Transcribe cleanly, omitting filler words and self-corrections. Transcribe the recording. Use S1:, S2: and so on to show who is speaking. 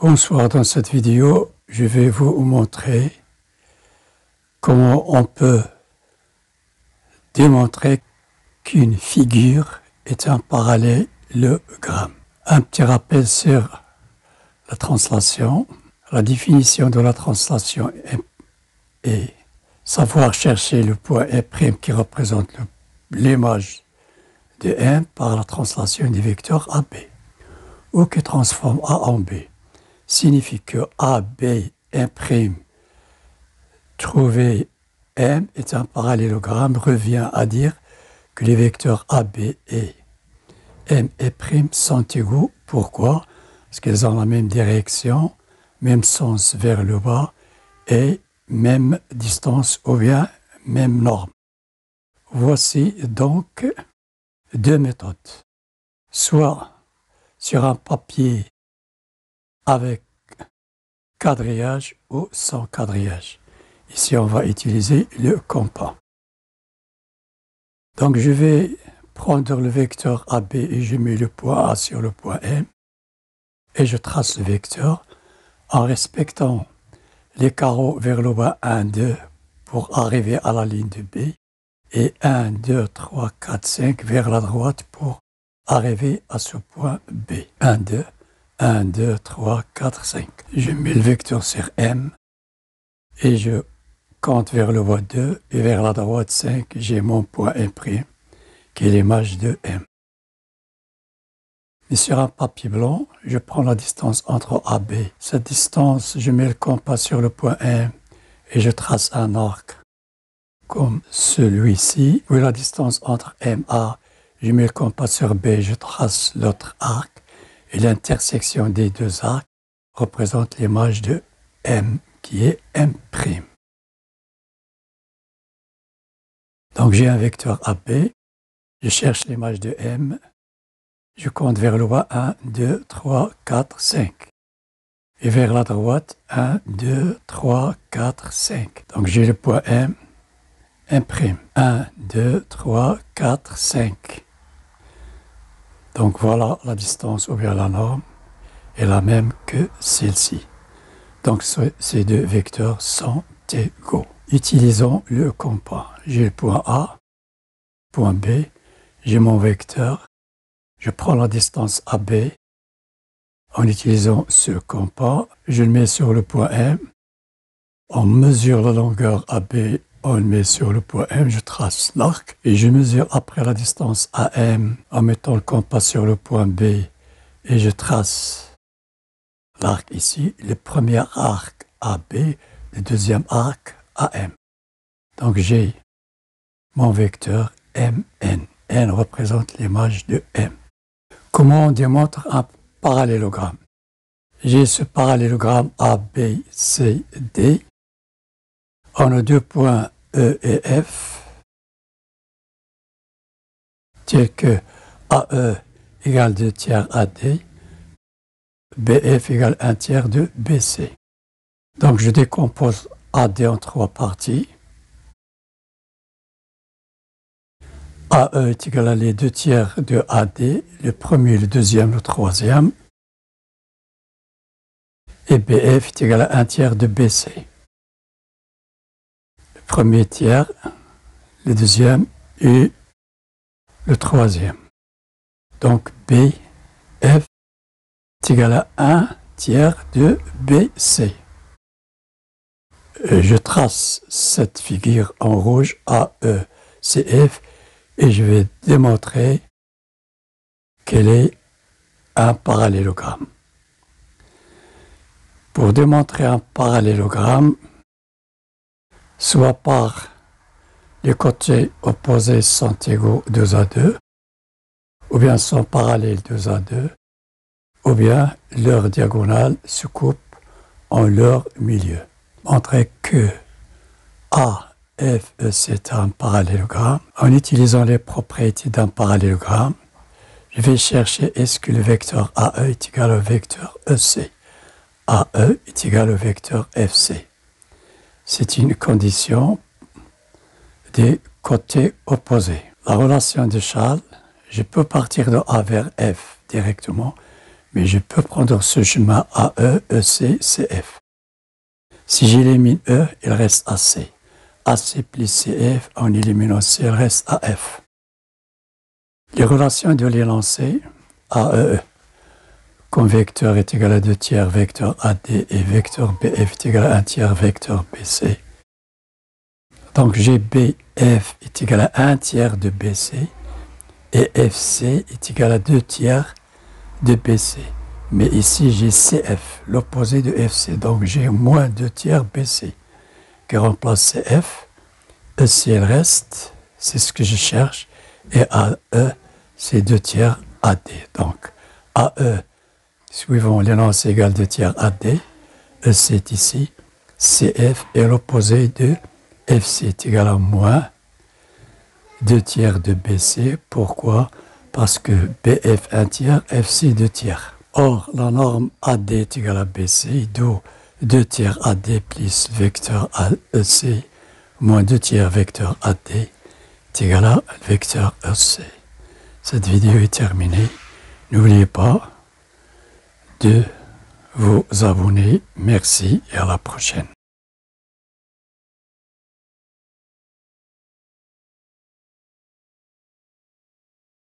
S1: Bonsoir, dans cette vidéo, je vais vous montrer comment on peut démontrer qu'une figure est un parallélogramme. Un petit rappel sur la translation. La définition de la translation est savoir chercher le point E' qui représente l'image de M par la translation du vecteur AB, ou qui transforme A en B. Signifie que A, B, M', trouver M est un parallélogramme, revient à dire que les vecteurs AB et M et' sont égaux. Pourquoi? Parce qu'ils ont la même direction, même sens vers le bas et même distance ou bien même norme. Voici donc deux méthodes. Soit sur un papier avec quadrillage ou sans quadrillage. Ici, on va utiliser le compas. Donc, je vais prendre le vecteur AB et je mets le point A sur le point M et je trace le vecteur en respectant les carreaux vers le bas 1, 2 pour arriver à la ligne de B et 1, 2, 3, 4, 5 vers la droite pour arriver à ce point B. 1, 2, 1, 2, 3, 4, 5. Je mets le vecteur sur M et je compte vers le bas 2 et vers la droite 5, j'ai mon point M', qui est l'image de M. Et sur un papier blanc, je prends la distance entre A et B. Cette distance, je mets le compas sur le point M et je trace un arc comme celui-ci. Puis la distance entre M et A, je mets le compas sur B, je trace l'autre arc. Et l'intersection des deux arcs représente l'image de M, qui est M'. Donc j'ai un vecteur AB, je cherche l'image de M, je compte vers le bas 1, 2, 3, 4, 5. Et vers la droite, 1, 2, 3, 4, 5. Donc j'ai le point M'. 1, 2, 3, 4, 5. Donc voilà, la distance ou bien la norme est la même que celle-ci. Donc ces deux vecteurs sont égaux. Utilisons le compas. J'ai le point A, point B, j'ai mon vecteur. Je prends la distance AB en utilisant ce compas. Je le mets sur le point M. On mesure la longueur AB, on le met sur le point M, je trace l'arc et je mesure après la distance AM en mettant le compas sur le point B et je trace l'arc ici, le premier arc AB, le deuxième arc AM. Donc j'ai mon vecteur MN. N représente l'image de M. Comment on démontre un parallélogramme? J'ai ce parallélogramme ABCD. On a deux points E et F, tels que AE égale 2 tiers AD, BF égale 1 tiers de BC. Donc je décompose AD en trois parties. AE est égal à les 2 tiers de AD, le premier, le deuxième, le troisième. Et BF est égal à 1 tiers de BC. Premier tiers, le deuxième et le troisième. Donc BF est égal à 1 tiers de BC. Je trace cette figure en rouge AECF et je vais démontrer qu'elle est un parallélogramme. Pour démontrer un parallélogramme, soit par les côtés opposés sont égaux 2 à 2, ou bien sont parallèles 2 à 2, ou bien leur diagonale se coupe en leur milieu. Montrer que AFE c'est un parallélogramme. En utilisant les propriétés d'un parallélogramme, je vais chercher est-ce que le vecteur AE est égal au vecteur EC. AE est égal au vecteur FC. C'est une condition des côtés opposés. La relation de Charles, je peux partir de A vers F directement, mais je peux prendre ce chemin AE, EC, CF. Si j'élimine E, il reste AC. AC plus CF, en éliminant C, il reste AF. Les relations de l'énoncé AE, comme vecteur est égal à 2 tiers vecteur AD et vecteur BF est égal à 1 tiers vecteur BC. Donc GBF est égal à 1 tiers de BC et FC est égal à 2 tiers de BC. Mais ici j'ai CF, l'opposé de FC, donc j'ai moins 2 tiers BC qui remplace CF. EC il reste, c'est ce que je cherche, et AE c'est 2 tiers AD. Donc AE, suivant l'énoncé égal 2 tiers AD, EC est ici, CF est l'opposé de FC est égal à moins 2 tiers de BC. Pourquoi? Parce que BF 1 tiers, FC 2 tiers. Or, la norme AD est égale à BC, d'où 2 tiers AD plus vecteur EC moins 2 tiers vecteur AD est égal à vecteur EC. Cette vidéo est terminée. N'oubliez pas de vous abonner. Merci et à la prochaine.